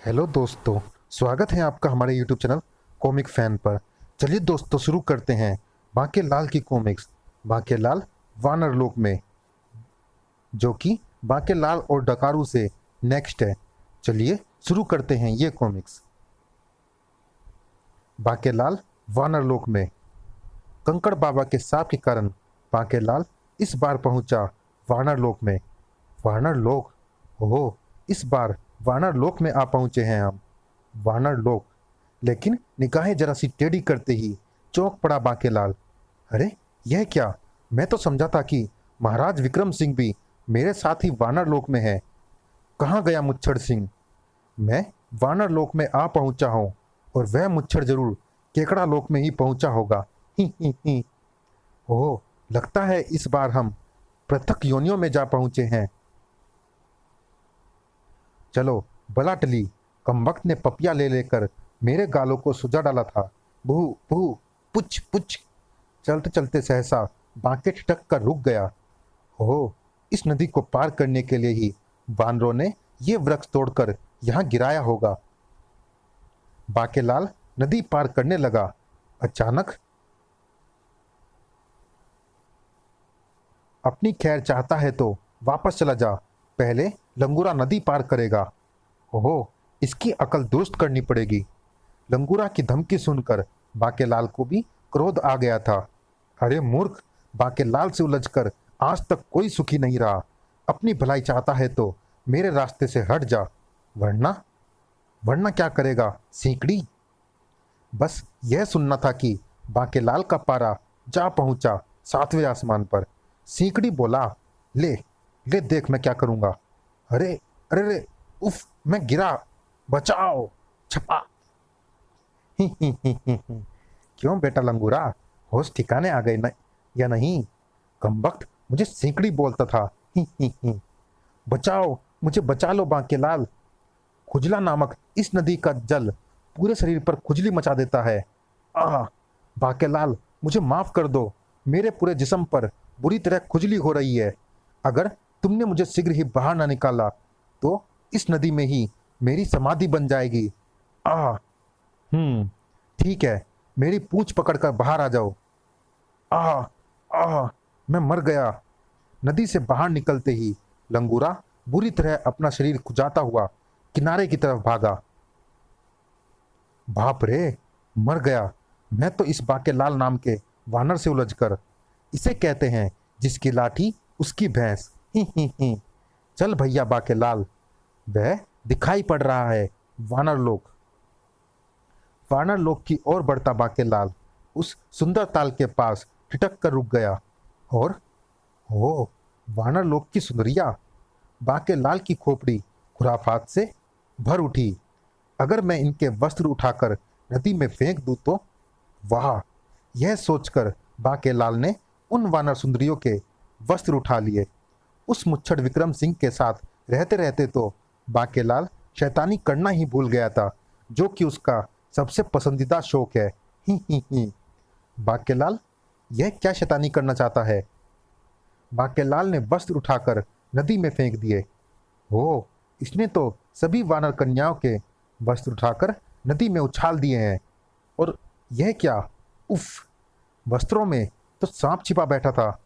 Hello दोस्तों, स्वागत है आपका हमारे यूट्यूब चैनल कॉमिक फैन पर। चलिए दोस्तों, शुरू करते हैं बांके लाल की कॉमिक्स बांके लाल वानर लोक में, जो कि बांके लाल और डकारू से नेक्स्ट है। चलिए शुरू करते हैं ये कॉमिक्स। बांके लाल वानर लोक में कंकड़ बाबा के साप के कारण बांके लाल इस बार पहुंचा वानर लोक में। वानर लोक, ओह, इस बार वानर लोक में आ पहुंचे हैं हम। वानर लोक, लेकिन निगाहें जरा सी टेढ़ी करते ही चौंक पड़ा बांकेलाल। अरे, यह क्या? मैं तो समझा था कि महाराज विक्रम सिंह भी मेरे साथ ही वानर लोक में है। कहाँ गया मुच्छड़ सिंह? मैं वानर लोक में आ पहुंचा हूँ, और वह मुच्छड़ जरूर केकड़ा लोक में ही पहुंचा होगा। ही ही ही। ओह, लगता है इस बार हम पृथक योनियों में जा पहुंचे हैं। चलो बला टली, कमबख्त ने पपिया ले लेकर मेरे गालों को सुजा डाला था। भू भू, पुच पुच। चलते चलते सहसा बांके ठिठक कर रुक गया। ओह, इस नदी को पार करने के लिए ही वानरों ने ये वृक्ष तोड़कर यहाँ गिराया होगा। बांकेलाल नदी पार करने लगा। अचानक, अपनी खैर चाहता है तो वापस चला जा, पहले लंगूरा नदी पार करेगा। ओहो, इसकी अकल दुरुस्त करनी पड़ेगी। लंगूरा की धमकी सुनकर बांकेलाल को भी क्रोध आ गया था। अरे मूर्ख, बांकेलाल से उलझकर आज तक कोई सुखी नहीं रहा। अपनी भलाई चाहता है तो मेरे रास्ते से हट जा, वरना वरना क्या करेगा सीकड़ी। बस यह सुनना था कि बांकेलाल का पारा जा पहुंचा 7वें आसमान पर। सीकड़ी बोला, ले ले देख मैं क्या करूंगा। अरे अरे रे, उफ, मैं गिरा, बचाओ, छपा। ही ही ही ही ही। क्यों बेटा लंगूरा, होश ठिकाने आ गए न, या नहीं? कमबख्त मुझे सीकड़ी बोलता था। ही ही ही। बचाओ, मुझे बचा लो बांकेलाल। खुजला नामक इस नदी का जल पूरे शरीर पर खुजली मचा देता है। आह, बांकेलाल मुझे माफ कर दो, मेरे पूरे जिस्म पर बुरी तरह खुजली हो रही है। अगर तुमने मुझे शीघ्र ही बाहर ना निकाला तो इस नदी में ही मेरी समाधि बन जाएगी। आह, ठीक है, मेरी पूंछ पकड़कर बाहर आ जाओ। आह आह, मैं मर गया। नदी से बाहर निकलते ही लंगूरा बुरी तरह अपना शरीर खुजाता हुआ किनारे की तरफ भागा। बाप रे, मर गया मैं तो इस बांकेलाल नाम के वानर से उलझकर। इसे कहते हैं जिसकी लाठी उसकी भैंस। ही ही ही। चल भैया बांकेलाल, वह दिखाई पड़ रहा है वानर लोक। वानर लोक की ओर बढ़ता बांकेलाल उस सुंदर ताल के पास ठिठक कर रुक गया। और ओ, वानर लोक की सुंदरिया। बांकेलाल की खोपड़ी खुराफात से भर उठी। अगर मैं इनके वस्त्र उठाकर नदी में फेंक दूं तो? वाह, यह सोचकर बांकेलाल ने उन वानर सुंदरियों के वस्त्र उठा लिए। उस मुच्छड़ विक्रम सिंह के साथ रहते रहते तो बांकेलाल शैतानी करना ही भूल गया था, जो कि उसका सबसे पसंदीदा शौक है। ही ही ही। बांकेलाल यह क्या शैतानी करना चाहता है? बांकेलाल ने वस्त्र उठाकर नदी में फेंक दिए। ओह, इसने तो सभी वानर कन्याओं के वस्त्र उठाकर नदी में उछाल दिए हैं। और यह क्या? उफ, वस्त्रों में तो सांप छिपा बैठा था।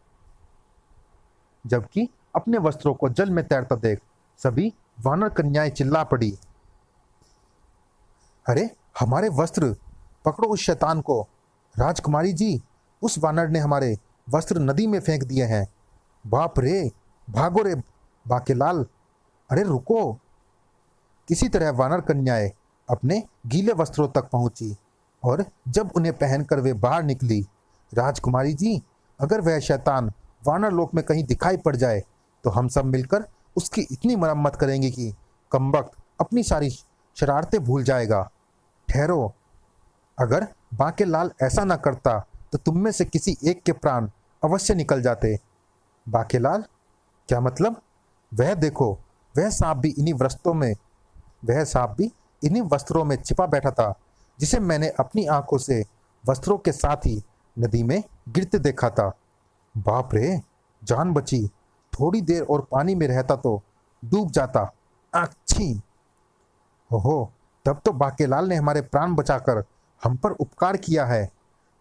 जबकि अपने वस्त्रों को जल में तैरता देख सभी वानर कन्याएं चिल्ला पड़ी। अरे, हमारे वस्त्र! पकड़ो उस शैतान को। राजकुमारी जी, उस वानर ने हमारे वस्त्र नदी में फेंक दिए हैं। बाप रे, भागो रे बांकेलाल। अरे रुको। किसी तरह वानर कन्याएं अपने गीले वस्त्रों तक पहुंची, और जब उन्हें पहनकर वे बाहर निकली। राजकुमारी जी, अगर वह शैतान वानर लोक में कहीं दिखाई पड़ जाए तो हम सब मिलकर उसकी इतनी मरम्मत करेंगे कि कमबख्त अपनी सारी शरारतें भूल जाएगा। ठहरो, अगर बांकेलाल ऐसा ना करता तो तुम में से किसी एक के प्राण अवश्य निकल जाते। बांकेलाल, क्या मतलब? वह देखो, वह सांप भी इन्हीं वस्त्रों में छिपा बैठा था, जिसे मैंने अपनी आंखों से वस्त्रों के साथ ही नदी में गिरते देखा था। बाप रे, जान बची। थोड़ी देर और पानी में रहता तो डूब जाता। अच्छी। ओहो, तब तो बाकेलाल ने हमारे प्राण बचाकर हम पर उपकार किया है।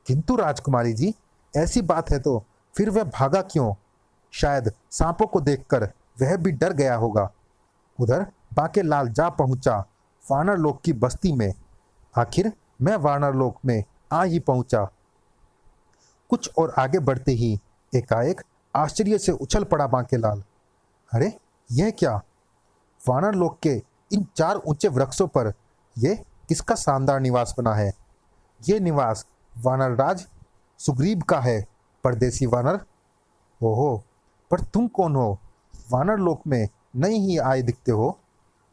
किंतु राजकुमारी जी, ऐसी बात है तो फिर वह भागा क्यों? शायद सांपों को देखकर वह भी डर गया होगा। उधर बाकेलाल जा पहुंचा वानर लोक की बस्ती में। आखिर मैं वानर लोक में आ ही पहुंचा। कुछ और आगे बढ़ते ही एकाएक आश्चर्य से उछल पड़ा बाकेलाल। अरे, यह क्या? वानर लोक के इन 4 ऊंचे वृक्षों पर यह किसका शानदार निवास बना है? ये निवास वानर राज सुग्रीव का है, परदेसी वानर। ओहो, पर तुम कौन हो? वानर लोक में नए ही आए दिखते हो।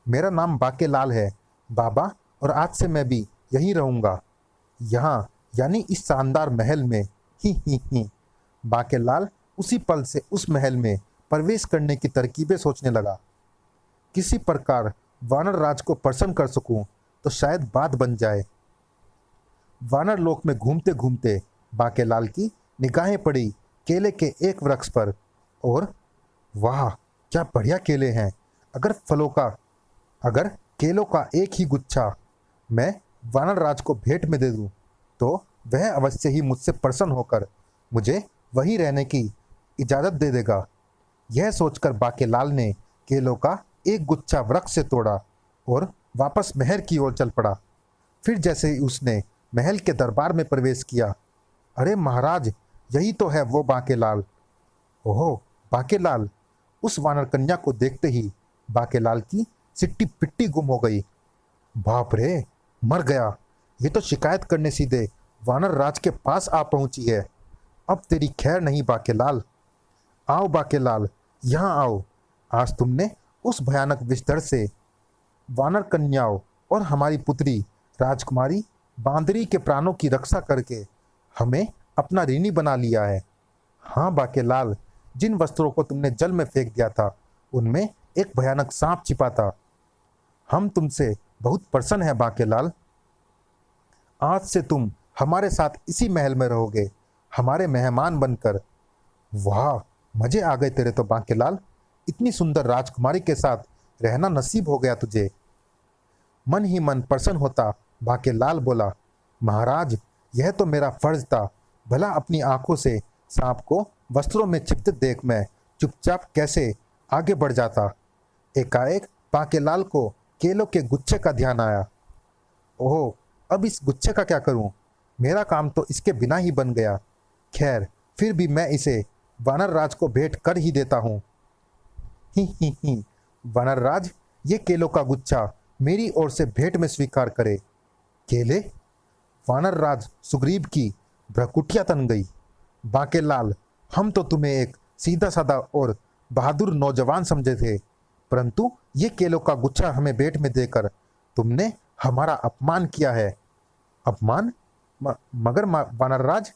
मेरा नाम बाकेलाल है बाबा, और आज से मैं भी यहीं रहूंगा, यहाँ यानी इस शानदार महल में। ही। बाकेलाल उसी पल से उस महल में प्रवेश करने की तरकीबें सोचने लगा। किसी प्रकार वानर राज को प्रसन्न कर सकूं तो शायद बात बन जाए। वानर लोक में घूमते घूमते बाकेलाल की निगाहें पड़ी केले के एक वृक्ष पर, और वाह, क्या बढ़िया केले हैं। अगर केलों का एक ही गुच्छा मैं वानर राज को भेंट में दे दूं तो वह अवश्य ही मुझसे प्रसन्न होकर मुझे वहीं रहने की इजाज़त दे देगा। यह सोचकर बाकेलाल ने केलों का एक गुच्छा वृक्ष से तोड़ा और वापस महल की ओर चल पड़ा। फिर जैसे ही उसने महल के दरबार में प्रवेश किया, अरे महाराज, यही तो है वो बाकेलाल। ओहो, बाकेलाल! उस वानर कन्या को देखते ही बाकेलाल की सिट्टी पिट्टी गुम हो गई। बाप रे, मर गया! ये तो शिकायत करने सीधे वानर राज के पास आ पहुंची है। अब तेरी खैर नहीं बाकेलाल। आओ बाकेलाल, यहाँ आओ। आज तुमने उस भयानक विषधर से वानर कन्याओं और हमारी पुत्री राजकुमारी बांदरी के प्राणों की रक्षा करके हमें अपना ऋणी बना लिया है। हाँ बाकेलाल, जिन वस्त्रों को तुमने जल में फेंक दिया था उनमें एक भयानक सांप छिपा था। हम तुमसे बहुत प्रसन्न हैं बाकेलाल। आज से तुम हमारे साथ इसी महल में रहोगे, हमारे मेहमान बनकर। वाह, मजे आ गए तेरे तो बाकेलाल। इतनी सुंदर राजकुमारी के साथ रहना नसीब हो गया तुझे। मन ही मन प्रसन्न होता बाकेलाल बोला, महाराज, यह तो मेरा फर्ज था। भला अपनी आंखों से सांप को वस्त्रों में छिपते देख मैं चुपचाप कैसे आगे बढ़ जाता। एकाएक बाकेलाल को केलों के गुच्छे का ध्यान आया। ओह, अब इस गुच्छे का क्या करूं? मेरा काम तो इसके बिना ही बन गया। खैर, फिर भी मैं इसे वानर राज को भेंट कर ही देता हूं। ही। वानर राज, ये केलों का गुच्छा मेरी ओर से भेंट में स्वीकार करे। केले? वानर राज सुग्रीव की भ्रकुटियां तन गई। बाकेलाल, हम तो तुम्हें एक सीधा साधा और बहादुर नौजवान समझे थे, परंतु ये केलों का गुच्छा हमें भेंट में देकर तुमने हमारा अपमान किया है। अपमान? मगर वानरराज?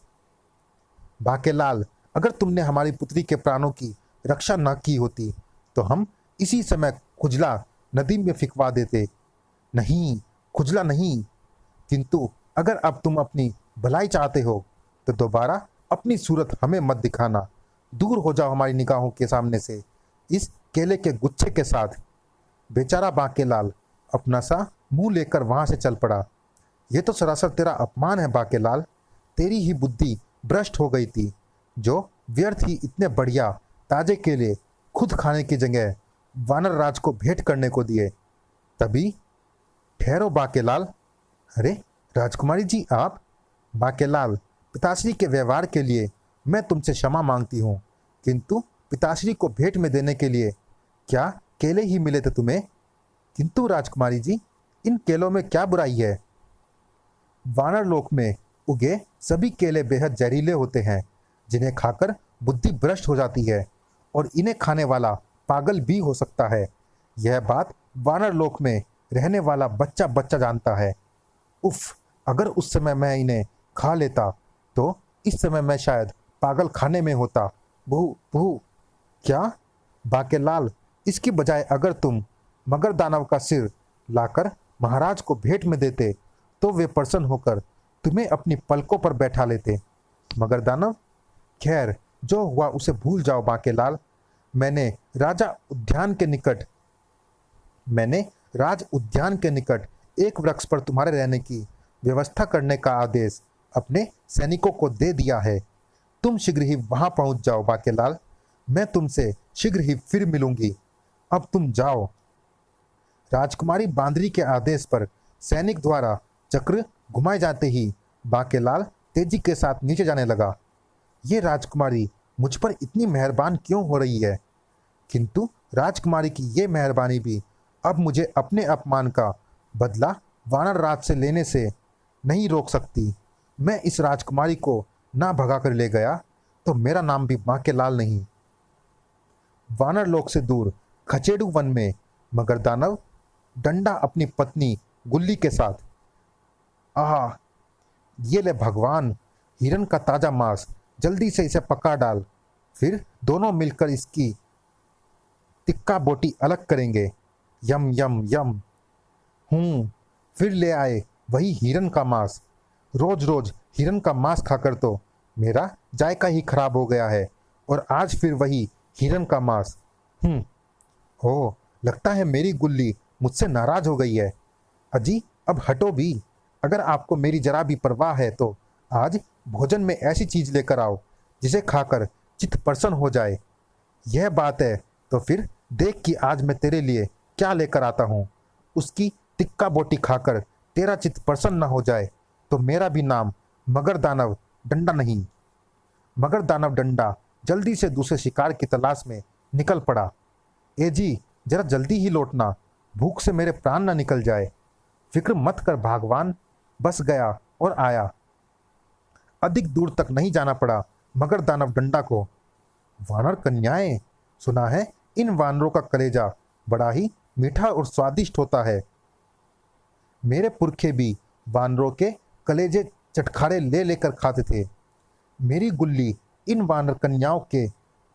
बाकेलाल, अगर तुमने हमारी पुत्री के प्राणों की रक्षा न की होती तो हम इसी समय खुजला नदी में फिकवा देते। नहीं, खुजला नहीं, किंतु अगर अब तुम अपनी भलाई चाहते हो तो दोबारा अपनी सूरत हमें मत दिखाना। दूर हो जाओ हमारी निगाहों के सामने से इस केले के गुच्छे के साथ। बेचारा बाकेलाल अपना सा मुंह लेकर वहां से चल पड़ा। यह तो सरासर तेरा अपमान है बाकेलाल। तेरी ही बुद्धि भ्रष्ट हो गई थी, जो व्यर्थ ही इतने बढ़िया ताजे केले खुद खाने की जगह वानर राज को भेंट करने को दिए। तभी ठहरो बाकेलाल। अरे राजकुमारी जी, आप? बाकेलाल, पिताश्री के व्यवहार के लिए मैं तुमसे क्षमा मांगती हूँ, किंतु पिताश्री को भेंट में देने के लिए क्या केले ही मिले थे तुम्हें? किंतु राजकुमारी जी, इन केलों में क्या बुराई है? वानर लोक में उगे सभी केले बेहद जहरीले होते हैं, जिन्हें खाकर बुद्धि भ्रष्ट हो जाती है और इन्हें खाने वाला पागल भी हो सकता है। यह बात वानर लोक में रहने वाला बच्चा बच्चा जानता है। उफ, अगर उस समय मैं इन्हें खा लेता तो इस समय मैं शायद पागल खाने में होता। बहू बहू। क्या? बाकेलाल, इसकी बजाय अगर तुम मगर दानव का सिर लाकर महाराज को भेंट में देते तो वे प्रसन्न होकर तुम्हें अपनी पलकों पर बैठा लेते। मगर दानव? खैर, जो हुआ उसे भूल जाओ बाकेलाल। मैंने राज उद्यान के निकट एक वृक्ष पर तुम्हारे रहने की व्यवस्था करने का आदेश अपने सैनिकों को दे दिया है। तुम शीघ्र ही वहां पहुंच जाओ बाकेलाल, मैं तुमसे शीघ्र ही फिर मिलूंगी। अब तुम जाओ। राजकुमारी बांदरी के आदेश पर सैनिक द्वारा चक्र घुमाए जाते ही बाकेलाल तेजी के साथ नीचे जाने लगा। ये राजकुमारी मुझ पर इतनी मेहरबान क्यों हो रही है? किंतु राजकुमारी की ये मेहरबानी भी अब मुझे अपने अपमान का बदला वानर राज से लेने से नहीं रोक सकती। मैं इस राजकुमारी को ना भगा कर ले गया तो मेरा नाम भी बाकेलाल नहीं। वानर लोक से दूर खचेड़ू वन में मगर दानव डंडा अपनी पत्नी गुल्ली के साथ, आह ये ले भगवान, हिरन का ताजा मांस, जल्दी से इसे पका डाल, फिर दोनों मिलकर इसकी तिक्का बोटी अलग करेंगे। यम यम यम। फिर ले आए वही हिरन का मांस। रोज रोज हिरन का मांस खाकर तो मेरा जायका ही खराब हो गया है और आज फिर वही हिरन का मांस। ओह, लगता है मेरी गुल्ली मुझसे नाराज हो गई है। अजी अब हटो भी, अगर आपको मेरी जरा भी परवाह है तो आज भोजन में ऐसी चीज लेकर आओ जिसे खाकर चित्त प्रसन्न हो जाए। यह बात है तो फिर देख कि आज मैं तेरे लिए क्या लेकर आता हूँ। उसकी टिक्का बोटी खाकर तेरा चित्त प्रसन्न न हो जाए तो मेरा भी नाम मगर दानव डंडा नहीं। मगर दानव डंडा जल्दी से दूसरे शिकार की तलाश में निकल पड़ा। ए जी, जरा जल्दी ही लौटना, भूख से मेरे प्राण न निकल जाए। फिक्र मत कर भागवान, बस गया और आया। अधिक दूर तक नहीं जाना पड़ा मगर दानव डंडा को। वानर कन्याएं, सुना है इन वानरों का कलेजा बड़ा ही मीठा और स्वादिष्ट होता है। मेरे पुरखे भी वानरों के कलेजे चटखारे ले लेकर खाते थे। मेरी गुल्ली इन वानर कन्याओं के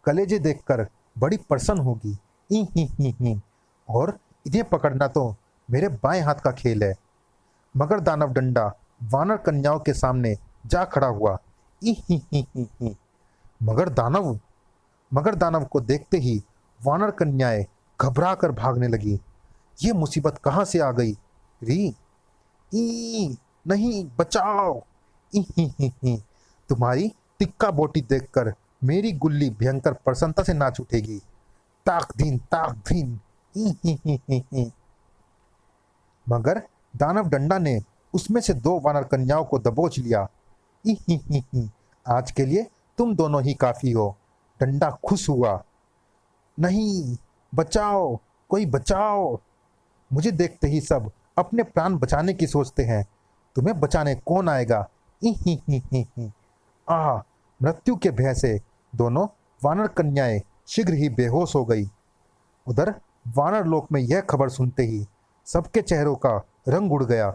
कलेजे देखकर बड़ी प्रसन्न होगी। ही। और इन्हें पकड़ना तो मेरे बाएं हाथ का खेल है। मगर दानव डंडा वानर कन्याओं के सामने जा खड़ा हुआ। ही। मगर दानव को देखते ही वानर कन्याएं घबरा कर भागने लगी। ये मुसीबत कहाँ से आ गई? री नहीं, बचाओ। ही। तुम्हारी तिक्का बोटी देखकर मेरी गुल्ली भयंकर प्रसन्नता से नाच उठेगी। ताक दीन। ही। मगर दानव डंडा ने उसमें से 2 वानर कन्याओं को दबोच लिया। ही। आज के लिए तुम दोनों ही काफी हो। डंडा खुश हुआ। नहीं, बचाओ, कोई बचाओ। मुझे देखते ही सब अपने प्राण बचाने की सोचते हैं। तुम्हें बचाने कौन आएगा? ही। आह, मृत्यु के भय से दोनों वानर कन्याएं शीघ्र ही बेहोश हो गई। उधर वानर लोक में यह खबर सुनते ही सबके चेहरों का रंग उड़ गया।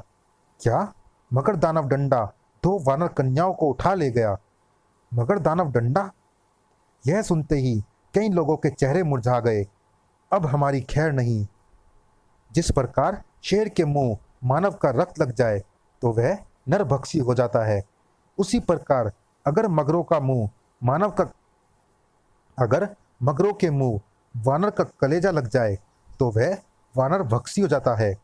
क्या? मगर दानव डंडा 2 वानर कन्याओं को उठा ले गया। मगर दानव डंडा? यह सुनते ही कई लोगों के चेहरे मुरझा गए। अब हमारी खैर नहीं। जिस प्रकार शेर के मुंह मानव का रक्त लग जाए तो वह नरभक्षी हो जाता है, उसी प्रकार अगर मगरों के मुंह वानर का कलेजा लग जाए तो वह वानर भक्षी हो जाता है।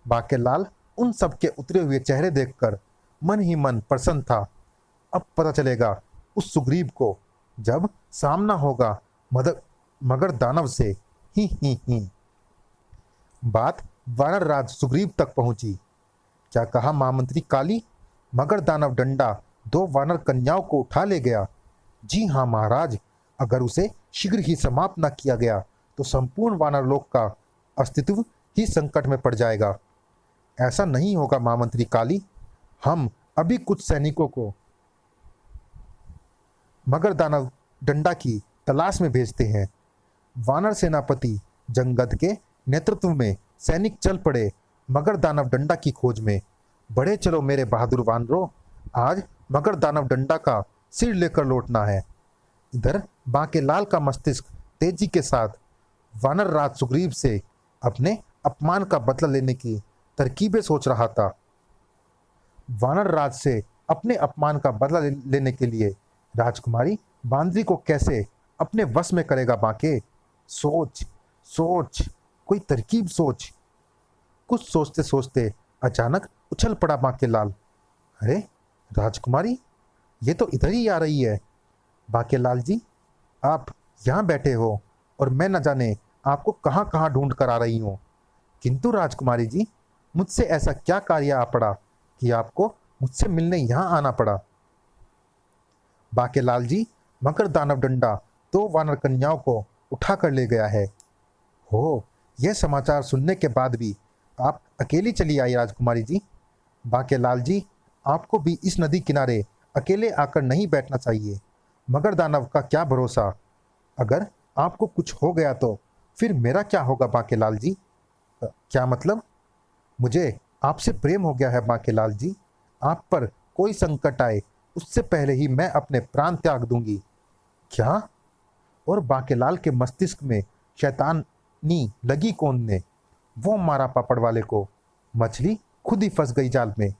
बाकेलाल उन सब के उतरे हुए चेहरे देखकर मन ही मन प्रसन्न था। अब पता चलेगा उस सुग्रीव को जब सामना होगा मगर दानव से। ही। बात वानर राज सुग्रीव तक पहुंची। क्या कहा महामंत्री काली? मगर दानव डंडा 2 वानर कन्याओं को उठा ले गया। जी हाँ महाराज, अगर उसे शीघ्र ही समाप्त न किया गया तो संपूर्ण वानर लोक का अस्तित्व ही संकट में पड़ जाएगा। ऐसा नहीं होगा महामंत्री काली। हम अभी कुछ सैनिकों को मगर दानव डंडा की तलाश में भेजते हैं। वानर सेनापति जंगद के नेतृत्व में सैनिक चल पड़े मगर दानव डंडा की खोज में। बढ़े चलो मेरे बहादुर वानरों, आज मगर दानव डंडा का सिर लेकर लौटना है। इधर बाकेलाल का मस्तिष्क तेजी के साथ वानर राज सुग्रीव से अपने अपमान का बदला लेने की तरकीबें सोच रहा था। वानर राज से अपने अपमान का बदला लेने के लिए राजकुमारी बांदरी को कैसे अपने वश में करेगा बांके? सोच, कोई तरकीब सोच। कुछ सोचते सोचते अचानक उछल पड़ा बांकेलाल। अरे राजकुमारी, ये तो इधर ही आ रही है। बांकेलाल जी, आप यहाँ बैठे हो और मैं न जाने आपको कहाँ कहाँ ढूंढ कर आ रही हूँ। किंतु राजकुमारी जी, मुझसे ऐसा क्या कार्य आ पड़ा कि आपको मुझसे मिलने यहाँ आना पड़ा? बांकेलाल जी, मकर दानव डंडा दो वानर कन्याओं को उठा कर ले गया है। हो, यह समाचार सुनने के बाद भी आप अकेली चली आई राजकुमारी जी? बांकेलाल जी, आपको भी इस नदी किनारे अकेले आकर नहीं बैठना चाहिए। मगर दानव का क्या भरोसा, अगर आपको कुछ हो गया तो फिर मेरा क्या होगा बांकेलाल जी? क्या मतलब? मुझे आपसे प्रेम हो गया है बांकेलाल जी। आप पर कोई संकट आए उससे पहले ही मैं अपने प्राण त्याग दूंगी। क्या? और बांकेलाल के मस्तिष्क में शैतानी लगी कौन ने? वो मारा पापड़ वाले को। मछली खुद ही फंस गई जाल में।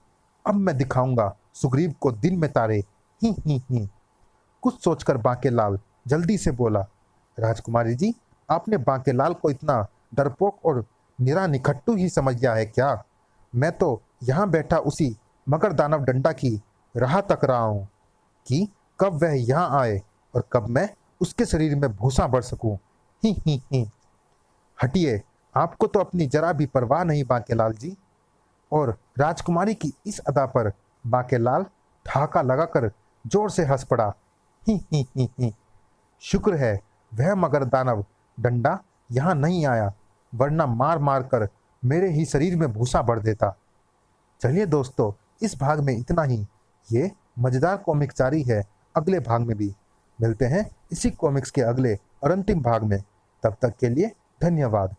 अब मैं दिखाऊंगा सुग्रीव को दिन में तारे। ही। कुछ सोचकर बांकेलाल जल्दी से बोला, राजकुमारी जी, आपने बांकेलाल को इतना डरपोक और निरा निखट्टू ही समझ लिया है क्या? मैं तो यहाँ बैठा उसी मगर दानव डंडा की राह तक रहा हूँ कि कब वह यहाँ आए और कब मैं उसके शरीर में भूसा भर सकूं। ही। हटिए, आपको तो अपनी जरा भी परवाह नहीं बांकेलाल जी। और राजकुमारी की इस अदा पर बांकेलाल ठहाका लगाकर जोर से हंस पड़ा। ही। शुक्र है वह मगर दानव डंडा यहाँ नहीं आया, वरना मार मार कर मेरे ही शरीर में भूसा भर देता। चलिए दोस्तों, इस भाग में इतना ही। ये मजेदार कॉमिक जारी है अगले भाग में भी। मिलते हैं इसी कॉमिक्स के अगले और अंतिम भाग में। तब तक के लिए धन्यवाद।